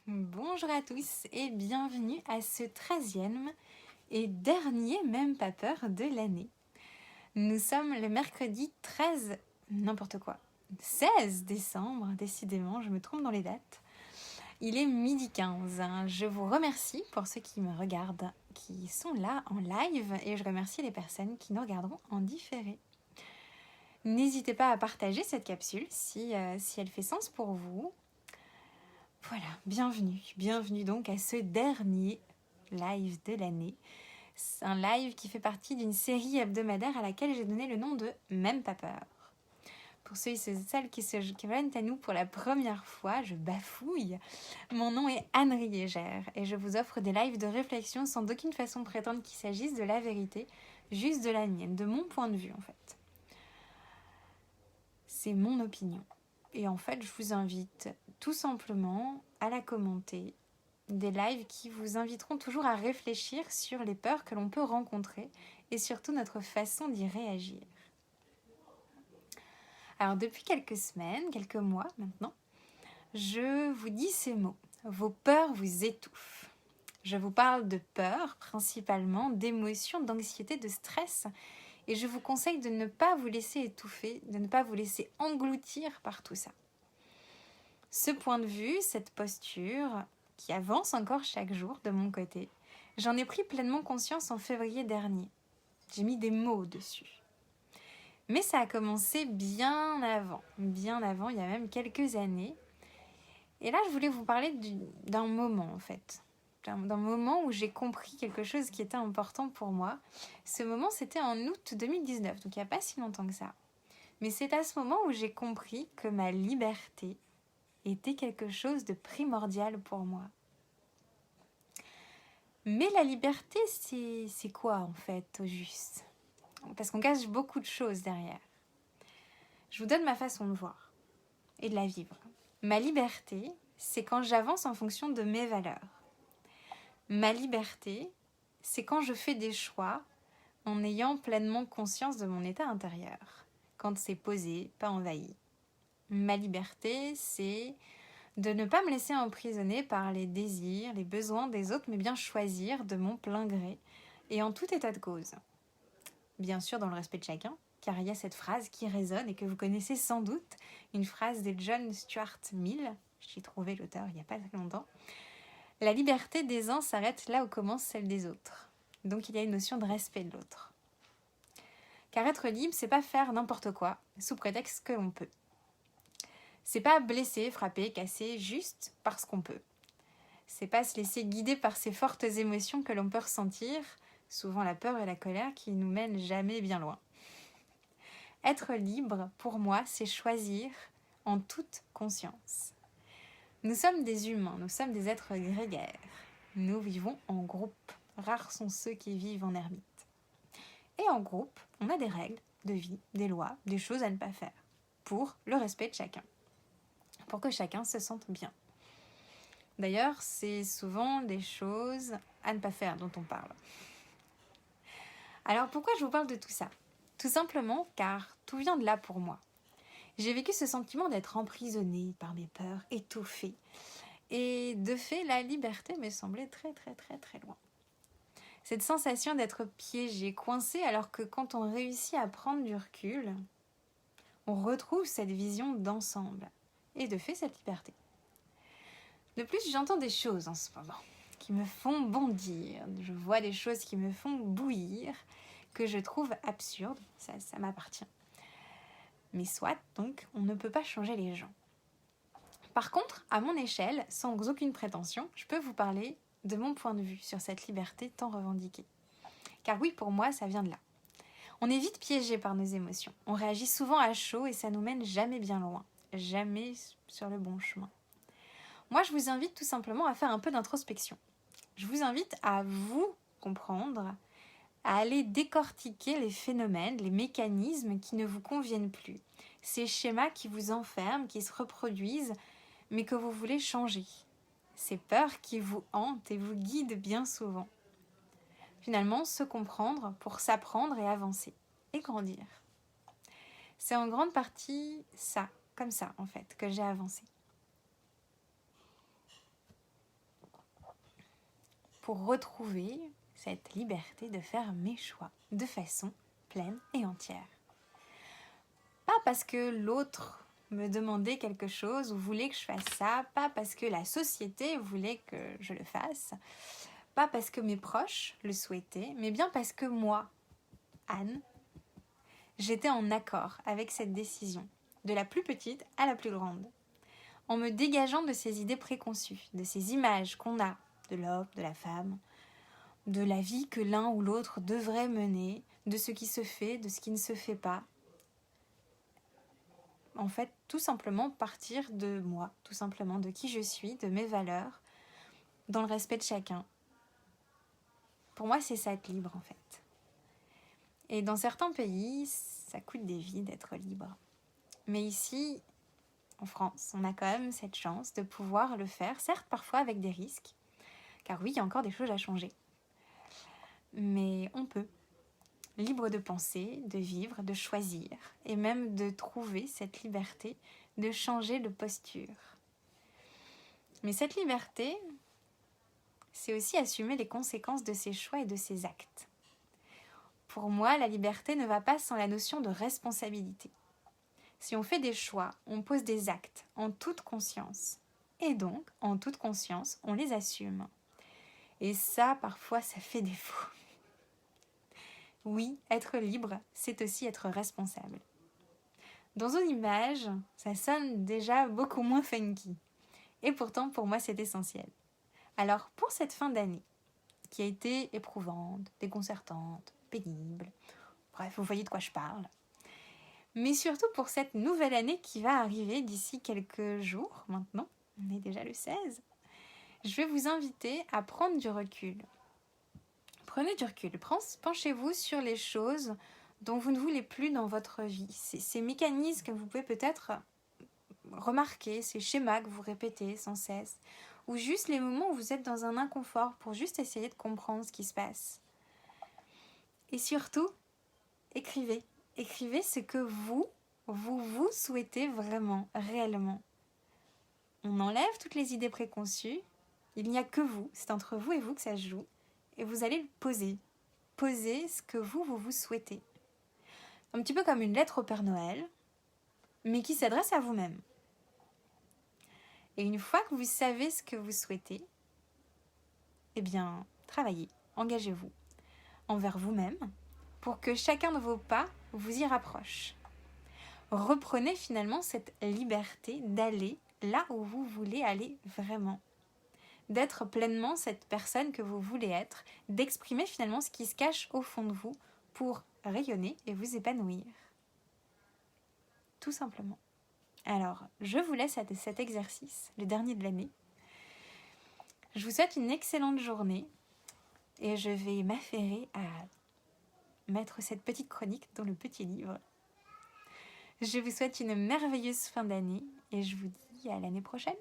Bonjour à tous et bienvenue à ce 13e et dernier Même pas peur de l'année. Nous sommes le mercredi 13, n'importe quoi, 16 décembre, décidément, je me trompe dans les dates. Il est 12h15. Je vous remercie pour ceux qui me regardent, qui sont là en live, et je remercie les personnes qui nous regarderont en différé. N'hésitez pas à partager cette capsule si elle fait sens pour vous. Voilà, bienvenue donc à ce dernier live de l'année. C'est un live qui fait partie d'une série hebdomadaire à laquelle j'ai donné le nom de Même pas peur. Pour ceux et celles qui viennent à nous pour la première fois, je bafouille. Mon nom est Anne Riégère et je vous offre des lives de réflexion sans d'aucune façon prétendre qu'il s'agisse de la vérité, juste de la mienne, de mon point de vue en fait. C'est mon opinion. Et en fait, je vous invite tout simplement à la commenter. Des lives qui vous inviteront toujours à réfléchir sur les peurs que l'on peut rencontrer et surtout notre façon d'y réagir. Alors depuis quelques semaines, quelques mois maintenant, je vous dis ces mots. Vos peurs vous étouffent. Je vous parle de peur, principalement d'émotions, d'anxiété, de stress. Et je vous conseille de ne pas vous laisser étouffer, de ne pas vous laisser engloutir par tout ça. Ce point de vue, cette posture, qui avance encore chaque jour de mon côté, j'en ai pris pleinement conscience en février dernier. J'ai mis des mots dessus. Mais ça a commencé bien avant, il y a même quelques années. Et là, je voulais vous parler d'un moment en fait. D'un moment où j'ai compris quelque chose qui était important pour moi. Ce moment, c'était en août 2019, donc il n'y a pas si longtemps que ça. Mais c'est à ce moment où j'ai compris que ma liberté était quelque chose de primordial pour moi. Mais la liberté, c'est quoi en fait au juste ? Parce qu'on cache beaucoup de choses derrière. Je vous donne ma façon de voir et de la vivre. Ma liberté, c'est quand j'avance en fonction de mes valeurs. Ma liberté, c'est quand je fais des choix en ayant pleinement conscience de mon état intérieur. Quand c'est posé, pas envahi. Ma liberté, c'est de ne pas me laisser emprisonner par les désirs, les besoins des autres, mais bien choisir de mon plein gré et en tout état de cause. Bien sûr dans le respect de chacun, car il y a cette phrase qui résonne et que vous connaissez sans doute, une phrase de John Stuart Mill, j'ai trouvé l'auteur il n'y a pas très longtemps. La liberté des uns s'arrête là où commence celle des autres. Donc il y a une notion de respect de l'autre. Car être libre, c'est pas faire n'importe quoi, sous prétexte que l'on peut. C'est pas blesser, frapper, casser, juste parce qu'on peut. C'est pas se laisser guider par ces fortes émotions que l'on peut ressentir, souvent la peur et la colère qui nous mènent jamais bien loin. Être libre, pour moi, c'est choisir en toute conscience. Nous sommes des humains, nous sommes des êtres grégaires. Nous vivons en groupe. Rares sont ceux qui vivent en ermite. Et en groupe, on a des règles de vie, des lois, des choses à ne pas faire, pour le respect de chacun, pour que chacun se sente bien. D'ailleurs, c'est souvent des choses à ne pas faire dont on parle. Alors pourquoi je vous parle de tout ça ? Tout simplement car tout vient de là pour moi. J'ai vécu ce sentiment d'être emprisonnée par mes peurs, étouffée. Et de fait, la liberté me semblait très loin. Cette sensation d'être piégée, coincée, alors que quand on réussit à prendre du recul, on retrouve cette vision d'ensemble. Et de fait, cette liberté. De plus, j'entends des choses en ce moment qui me font bondir. Je vois des choses qui me font bouillir, que je trouve absurdes. Ça m'appartient. Mais soit, donc, on ne peut pas changer les gens. Par contre, à mon échelle, sans aucune prétention, je peux vous parler de mon point de vue sur cette liberté tant revendiquée. Car oui, pour moi, ça vient de là. On est vite piégé par nos émotions. On réagit souvent à chaud et ça nous mène jamais bien loin. Jamais sur le bon chemin. Moi, je vous invite tout simplement à faire un peu d'introspection. Je vous invite à vous comprendre, à aller décortiquer les phénomènes, les mécanismes qui ne vous conviennent plus. Ces schémas qui vous enferment, qui se reproduisent, mais que vous voulez changer. Ces peurs qui vous hantent et vous guident bien souvent. Finalement, se comprendre pour s'apprendre et avancer, et grandir. C'est en grande partie ça, comme ça en fait, que j'ai avancé. pour retrouver cette liberté de faire mes choix de façon pleine et entière. Pas parce que l'autre me demandait quelque chose ou voulait que je fasse ça, pas parce que la société voulait que je le fasse, pas parce que mes proches le souhaitaient, mais bien parce que moi, Anne, j'étais en accord avec cette décision, de la plus petite à la plus grande, en me dégageant de ces idées préconçues, de ces images qu'on a de l'homme, de la femme, de la vie que l'un ou l'autre devrait mener, de ce qui se fait, de ce qui ne se fait pas. En fait, tout simplement partir de moi, tout simplement de qui je suis, de mes valeurs, dans le respect de chacun. Pour moi, c'est ça être libre en fait. Et dans certains pays, ça coûte des vies d'être libre. Mais ici, en France, on a quand même cette chance de pouvoir le faire, certes parfois avec des risques, car oui, il y a encore des choses à changer. Mais on peut, libre de penser, de vivre, de choisir, et même de trouver cette liberté de changer de posture. Mais cette liberté, c'est aussi assumer les conséquences de ses choix et de ses actes. Pour moi, la liberté ne va pas sans la notion de responsabilité. Si on fait des choix, on pose des actes en toute conscience. Et donc, en toute conscience, on les assume. Et ça, parfois, ça fait défaut. Oui, être libre, c'est aussi être responsable. Dans une image, ça sonne déjà beaucoup moins funky. Et pourtant, pour moi, c'est essentiel. Alors, pour cette fin d'année, qui a été éprouvante, déconcertante, pénible, bref, vous voyez de quoi je parle, mais surtout pour cette nouvelle année qui va arriver d'ici quelques jours maintenant, on est déjà le 16, je vais vous inviter à prendre du recul. Prenez du recul, penchez-vous sur les choses dont vous ne voulez plus dans votre vie. Ces mécanismes que vous pouvez peut-être remarquer, ces schémas que vous répétez sans cesse, ou juste les moments où vous êtes dans un inconfort pour juste essayer de comprendre ce qui se passe. Et surtout, écrivez. Écrivez ce que vous souhaitez vraiment, réellement. On enlève toutes les idées préconçues. Il n'y a que vous. C'est entre vous et vous que ça se joue. Et vous allez le poser. Posez ce que vous souhaitez. Un petit peu comme une lettre au Père Noël, mais qui s'adresse à vous-même. Et une fois que vous savez ce que vous souhaitez, eh bien, travaillez, engagez-vous envers vous-même pour que chacun de vos pas vous y rapproche. Reprenez finalement cette liberté d'aller là où vous voulez aller vraiment. D'être pleinement cette personne que vous voulez être, d'exprimer finalement ce qui se cache au fond de vous pour rayonner et vous épanouir. Tout simplement. Alors, je vous laisse à cet exercice, le dernier de l'année. Je vous souhaite une excellente journée et je vais m'affairer à mettre cette petite chronique dans le petit livre. Je vous souhaite une merveilleuse fin d'année et je vous dis à l'année prochaine.